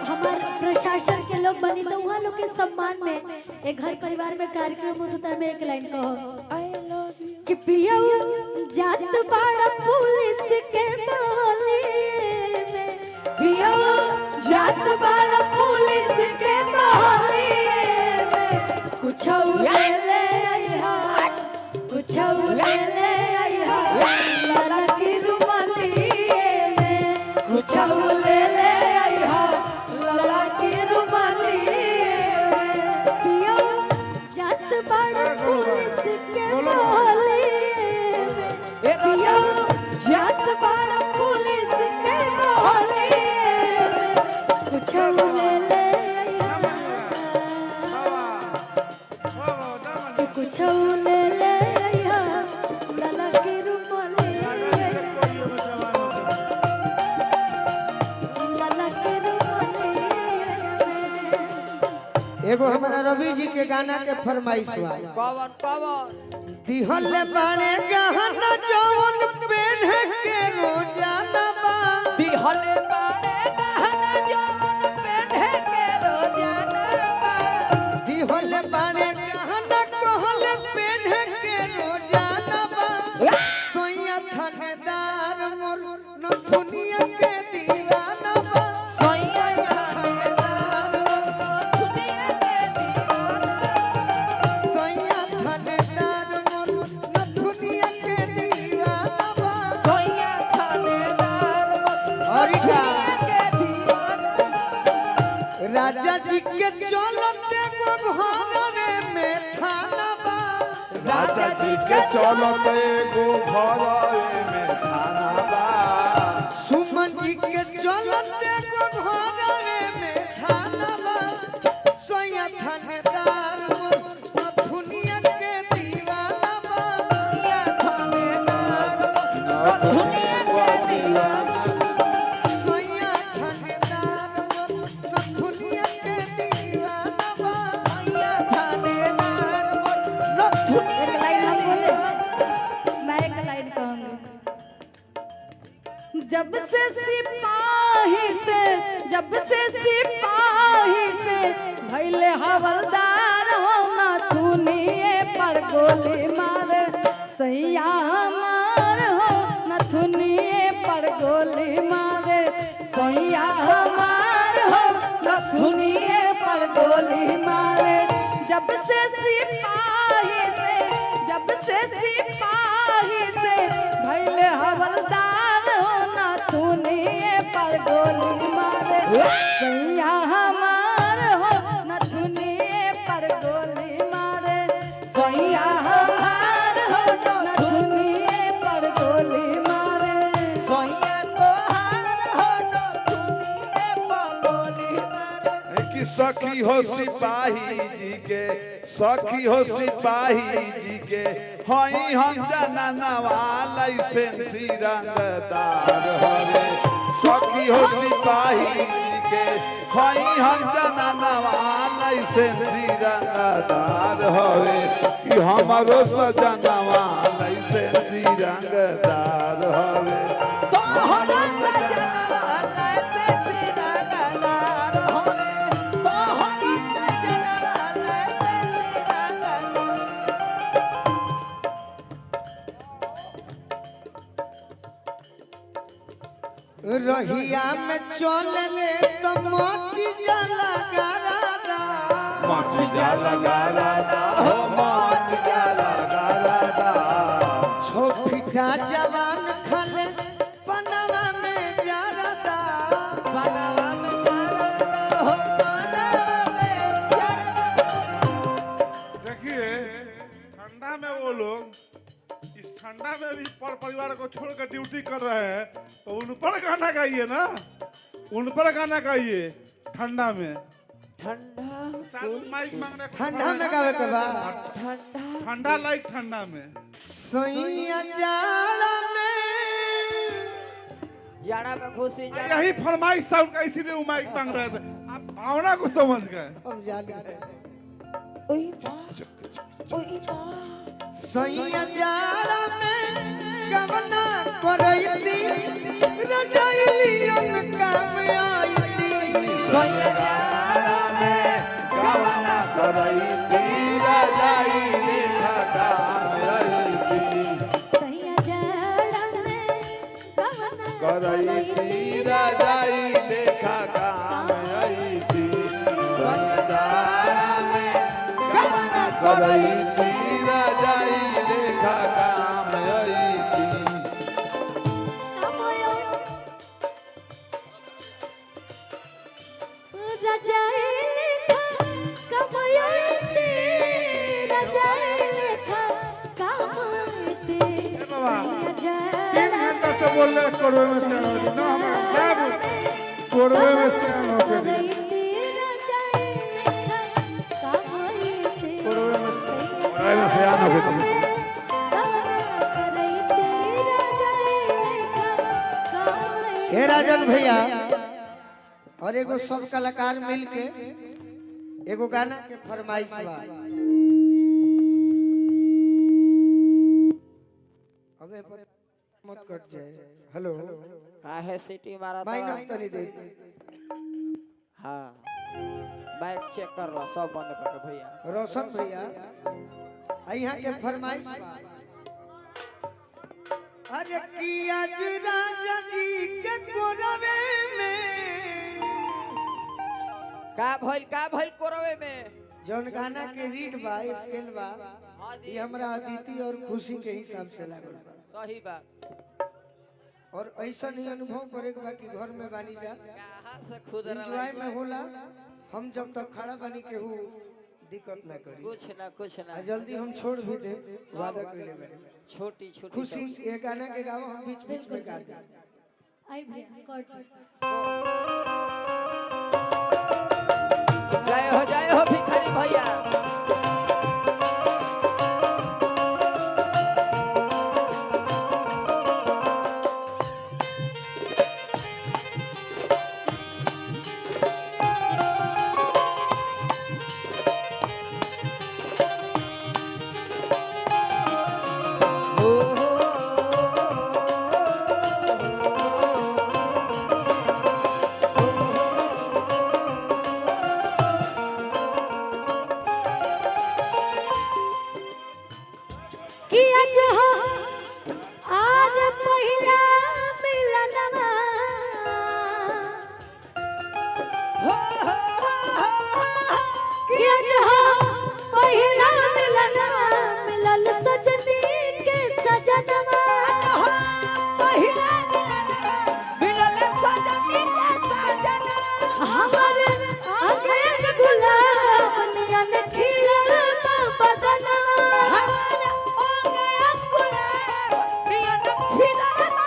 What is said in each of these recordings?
हमारे प्रशासन के लोग बनी तो वहाँ लोग के सम्मान में एक घर परिवार में कार्यक्रम होता है। मैं एक लाइन कहो कि पिया जात बाड़ा पुलिस के मोहल्ले में, पिया जात बाड़ा पुलिस के मोहल्ले में, कुछ ले ले आइहा, कुछ ले ले आइहा लाला की रुमाली में, कुछ ले ले आइहा लाला की रुमाली में, पिया जात बाड़ा पुलिस के मोहल्ले में, पिया जात बाड़ा पुलिस के मोहल्ले में, कुछ ले ले कुछ ले ले लाला की रुमाली, लाला की रुमाली। एगो हमारा रवि जी के गाना के फरमाइश हुआ दिहल बाणे गहना जवन पेन्ह के रोजाना बा, दिहल बाणे गहना जवन पेन्ह के रोजाना बा, दिहल बाणे गहना कहल पेन्ह के रोजाना बा, सोया थानेदार मोर न दुनिया के दीवाना बा, सोया थानेदार दुनिया के दीवाना, सोया थानेदार मोर न दुनिया के दीवाना बा, सोया थानेदार औरिका के दीवाना। राजा जी के चलते घरवे में थाना बा, राजा जी के चलते गो घरवे में थाना बा, सुमन जी के चलते घरवे में थाना बा, सोया थानेदार मोर दुनिया के दीवाना बा, सोया थानेदार दुनिया के दीवाना, सोया थानेदार मोर दुनिया के दीवाना बा। सोया थानेदार एक लाइन हम बोले, मैं एक लाइन कहूंगी। जब से सिपाही से भैले हवलदार हो ना थुनिए पर गोली मारे, सैया हमार हो ना थुनिए पर गोली मारे, सैया हमार हो ना थुनिए पर गोली मारे। जब से सिपाही से भैले हवलदार हो ना थुनिए पर गोली मारे, सैया हमार हो ना थुनिए पर गोली मारे, सैया हमार हो ना थुनिए पर गोली मारे, सोया तोहार हो ना थुनिए पर गोली मारे। कि सखी हो सिपाही जी के, सखी हो सिपाही जी के, हई हम जनानवा लाइसेंसी रंगदार हवे, सखी हो सिपाही जी के, हई हम जनानवा लाइसेंसी रंगदार हवे, कि हमारो सजनवा लाइसेंसी रंगदार हवे, तोहरा सजनवा लाइसेंसी रंगदार होवे, तोहरा सजनवा लाइसेंसी रंगदार। रहिया में चलले तो मोची जला गारा, मच जाला गारादा हो, मच जाला गारादा, छो फिटा जवान खले पनवा में जारदा, बनवा में जारदा हो, बनवा में जारदा। देखिए ठंडा में वो लोग इस ठंडा में भी पर परिवार को छोड़कर ड्यूटी कर रहे हैं, तो उन पर गाना गाइए ना, उन पर गाना गाइए ठंडा में। ठंडा साथ माइक मांग रहे ठंडा में गावे के बा, ठंडा ठंडा लाइक ठंडा में। सैया जाड़ा में जाड़ा में घुसी जाड़ा यही फरमाइश था उनका, इसीलिए वो माइक मांग रहे थे। आप भावना को समझ गए। हम जाने ओई मां ओई मां सैया जाड़ा में गवना करैती रजाइलियन काम आईती सैया जाड़ा में गवना करैती रजाई लेखा काम आईती सैया जाड़ा में कवना करैती रजाई लेखा काम आईती सैया जाड़ा में गवना करैती रजाई लेखा काम आईती कमयो रजाई लेखा कमयो रजाई लेखा कमाते बाबा सैया 3 घंटा से बोल रहे कोरवे में से आना होती ना हमारा क्या बोल कोरवे में से आना होती कोरवे में से आना होती हे राजन भैया और एगो सब कलाकार मिल के एगो गाना के फरमाइश बा अबे मत कट जाए हेलो काहे सिटी मारा माइनस तनी दे हाँ बाइक चेक कर ला सब बंद करके भैया रोशन भैया यहाँ के फरमाइश बा अरे की आज राजा जी के कोरवे में का भइल कोरवे में जौन गाना के रीड बा स्केल बा ये हमरा अदिति और खुशी के हिसाब से लागल बा सही बात और ऐसा नहीं अनुभव करे के बा कि घर में बानी जा कहां से खुद एंजॉय में होला हम जब तक खड़ा बानी के हूँ दिक्कत ना करी कुछ ना आ जल्दी हम छोड़ भी दे वादा कइले बानी छोटी खुशी ये गाना के गाओ हम बीच बीच में गा दे आई भैया कट जय हो भिखारी भैया कि आज हो आज पहिला मिलनवा कि आज हो पहिला मिलनवा मिलल सजनी के सजनवा पहिला मिलल सजनी के सजनवा हमर अंग गुलाब नियन खिलल बदनवा हमर अंग गुलाब नियन खिलल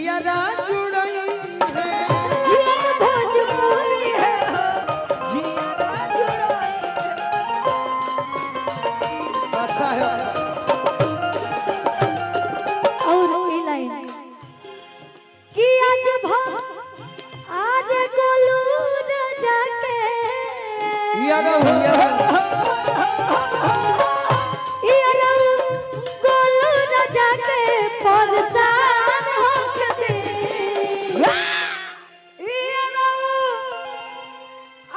जियारा जुड़ई है जीवन भोजपुरी है अच्छा है और ई लाइन कि आज गोलू राजा के यारा हुआ यारा गोलू राजा के परेशान होके दे यारा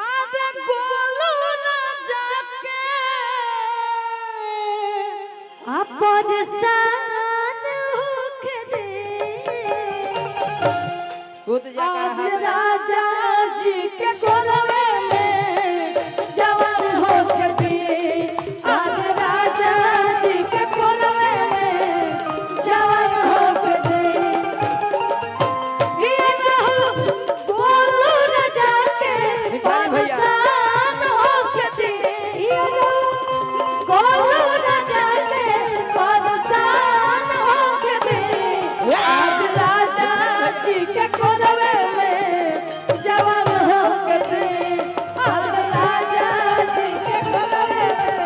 आज गोलू राजा के परेशान होके दे खुद आज जाकर राजा जी के कोलवे में जवान होके दे आज राजा जी के कोलवे में जवान होके दे ये रहू गोलू राजा के भिखारी भैया। परेशान होके दे ये रहू गोलू राजा के परेशान होके दे आज राजा जी के कोलवे में जवान होके दे आज राजा जी के कोलवे में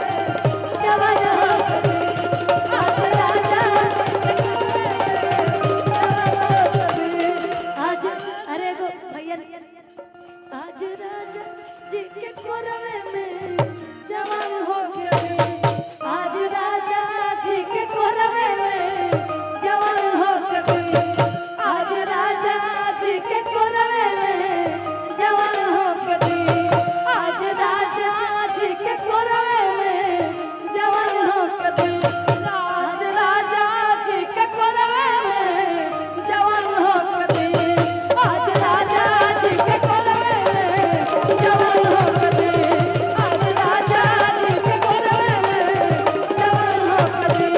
जवान होके दे आज राजा आज अरे गो भैया आज राजा जी के कोलवे में जवान होके दे आज राजा जी के कोलवे में जवान होके दे आज राजा जी के कोलवे में जवान होके दे आज राजा जी के कोलवे में जवान होके दे आज राजा जी के कोलवे में जवान होके दे आज राजा जी के कोलवे में जवान होके दे आज राजा जी के कोलवे में जवान होके दे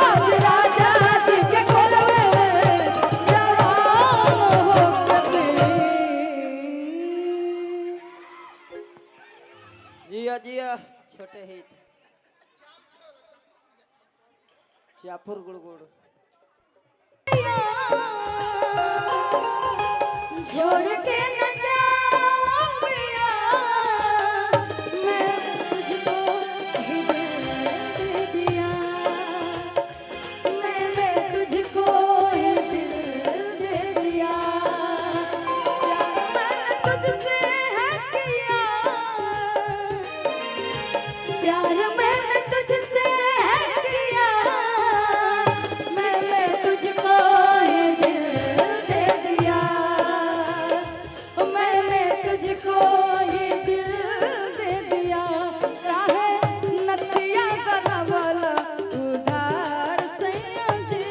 आज राजा जी के कोलवे में जवान होके दे जिया जिया छोटे ही श्यापुर गुड़गुड़ छोड़ के न जाऊं पिया मैं तुझको ही दिल दे दिया मैंने तुझको ही दिल दे दिया मैंने तुझसे है किया प्यार मैंने तुझसे है किया मैंने तुझको ही दिल दे दिया मैंने तुझको ही दिल दे दिया काहे नतिया गरबल उधार सैया जी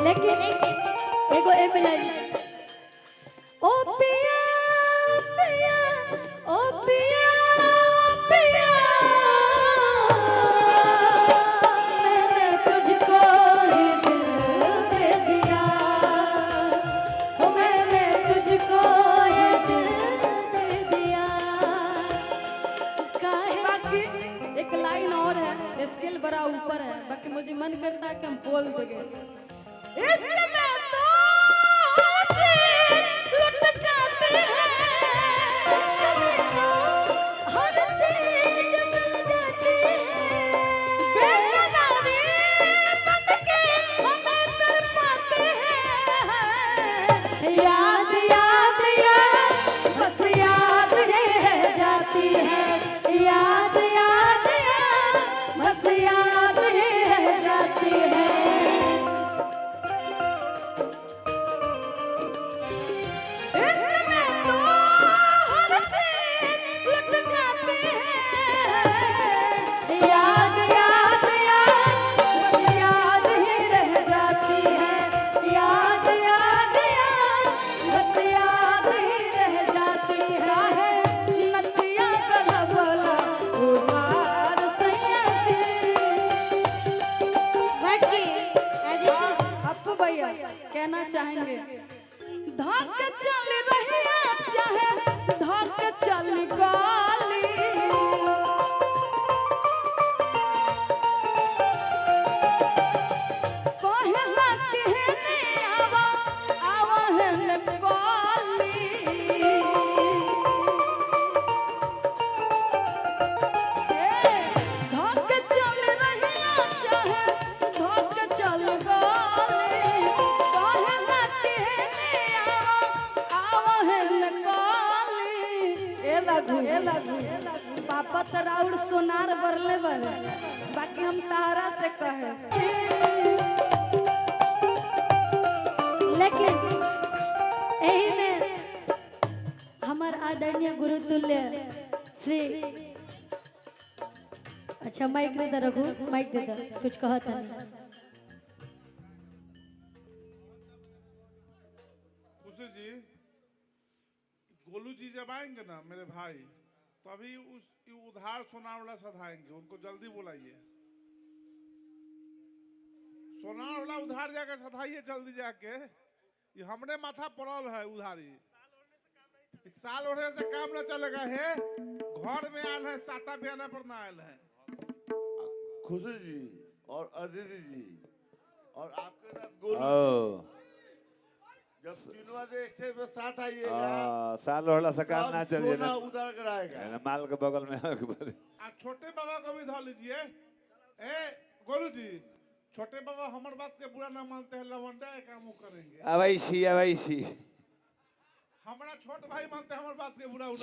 लेकिन एगो एम्बुलेंस ओ पिया पिया ओ पिया पिया मैंने तुझको ही दिल दे दिया ओ मैंने तुझको ही दिल दे दिया काहे बाकी एक लाइन और है स्केल बड़ा ऊपर है बाकी मुझे मन करता है कि हम बोल देंगे इसमें तो लुट जाते हैं हर चीज मिल जाती है बेकरारी बन के हमें तड़पाते हैं याद याद याद बस याद ही रह जाती है याद याद याद बस याद ही रह जाती है इसमें तो हर चीज लुट जाती है याद याद याद बस याद ही रह जाती है याद याद याद बस याद ही रह जाती है नतिया गरबला उधार सैया जी आपको भैया कहना चाहेंगे धक चल रही है चाहे धक चल गाली लघु पापा तो राउर सोनार बरले बर बाकी हम तारा से कहे लेकिन यही में हमार आदरणीय गुरुतुल्य श्री अच्छा माइक दे दो रघु माइक दे दो कुछ कहता है खुशी जी गोलू जी जब आएंगे ना मेरे भाई तभी उस उधार सोनावला सधाएंगे उनको जल्दी बुलाइए सोनावला उधार जाके सधाइए जल्दी जाके ये हमने माथा पड़ल है उधारी इस साल ओढ़े से काम न चलेगा है घर में आयल है साटा बयाना पर ना आयल है खुशी जी और अदिति जी और आपके साथ गोलू जब तीनों आधे स्टेज पे साथ आइएगा साल वाला सकार ना चलिए ना उधर कराएगा माल के बगल में आप छोटे बाबा को भी धो लीजिए ए गोलू जी छोटे बाबा हमार बात के बुरा ना मानते हैं लवंडा काम करेंगे अवैसी हमारा छोट भाई मानते हैं हमार बात के बुरा